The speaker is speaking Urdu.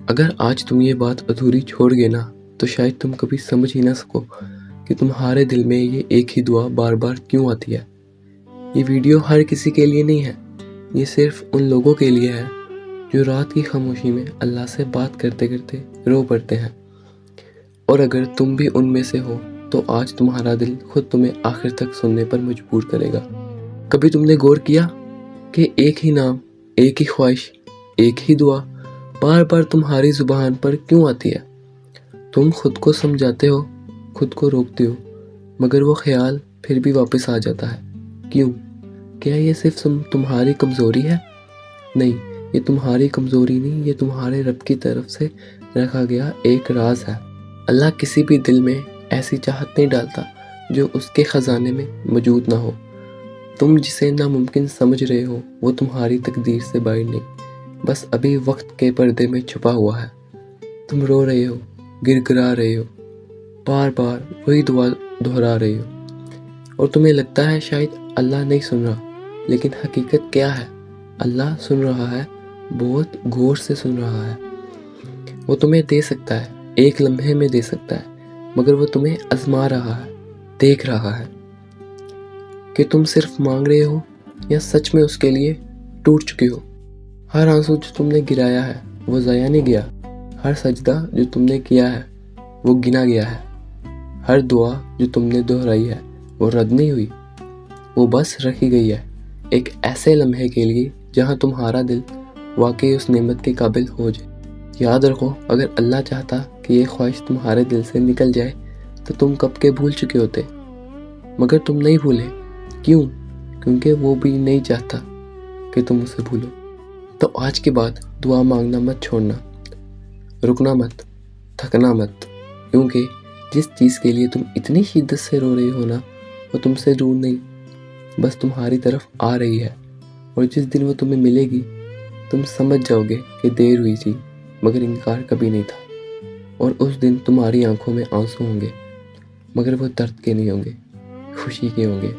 اگر آج تم یہ بات ادھوری چھوڑ گے نا تو شاید تم کبھی سمجھ ہی نہ سکو کہ تمہارے دل میں یہ ایک ہی دعا بار بار کیوں آتی ہے۔ یہ ویڈیو ہر کسی کے لیے نہیں ہے، یہ صرف ان لوگوں کے لیے ہے جو رات کی خاموشی میں اللہ سے بات کرتے کرتے رو پڑتے ہیں۔ اور اگر تم بھی ان میں سے ہو تو آج تمہارا دل خود تمہیں آخر تک سننے پر مجبور کرے گا۔ کبھی تم نے غور کیا کہ ایک ہی نام، ایک ہی خواہش، ایک ہی دعا بار بار تمہاری زبان پر کیوں آتی ہے؟ تم خود کو سمجھاتے ہو، خود کو روکتے ہو، مگر وہ خیال پھر بھی واپس آ جاتا ہے۔ کیوں؟ کیا یہ صرف تمہاری کمزوری ہے؟ نہیں، یہ تمہاری کمزوری نہیں، یہ تمہارے رب کی طرف سے رکھا گیا ایک راز ہے۔ اللہ کسی بھی دل میں ایسی چاہت نہیں ڈالتا جو اس کے خزانے میں موجود نہ ہو۔ تم جسے ناممکن سمجھ رہے ہو وہ تمہاری تقدیر سے باہر نہیں، بس ابھی وقت کے پردے میں چھپا ہوا ہے۔ تم رو رہے ہو، گر گرا رہے ہو، بار بار وہی دعا دہرا رہے ہو، اور تمہیں لگتا ہے شاید اللہ نہیں سن رہا، لیکن حقیقت کیا ہے؟ اللہ سن رہا ہے، بہت غور سے سن رہا ہے۔ وہ تمہیں دے سکتا ہے، ایک لمحے میں دے سکتا ہے، مگر وہ تمہیں آزما رہا ہے، دیکھ رہا ہے کہ تم صرف مانگ رہے ہو یا سچ میں اس کے لیے ٹوٹ چکے ہو۔ ہر آنسو جو تم نے گرایا ہے وہ ضائع نہیں گیا، ہر سجدہ جو تم نے کیا ہے وہ گنا گیا ہے، ہر دعا جو تم نے دہرائی ہے وہ رد نہیں ہوئی، وہ بس رکھی گئی ہے ایک ایسے لمحے کے لیے جہاں تمہارا دل واقعی اس نعمت کے قابل ہو جائے۔ یاد رکھو، اگر اللہ چاہتا کہ یہ خواہش تمہارے دل سے نکل جائے تو تم کب کے بھول چکے ہوتے، مگر تم نہیں بھولے۔ کیوں؟ کیونکہ وہ بھی نہیں چاہتا کہ تم اسے بھولو۔ تو آج کے بعد دعا مانگنا مت چھوڑنا، رکنا مت، تھکنا مت، کیونکہ جس چیز کے لیے تم اتنی شدت سے رو رہے ہو نا وہ تم سے دور نہیں، بس تمہاری طرف آ رہی ہے، اور جس دن وہ تمہیں ملے گی تم سمجھ جاؤ گے کہ دیر ہوئی تھی مگر انکار کبھی نہیں تھا۔ اور اس دن تمہاری آنکھوں میں آنسو ہوں گے، مگر وہ درد کے نہیں ہوں گے، خوشی کے ہوں گے۔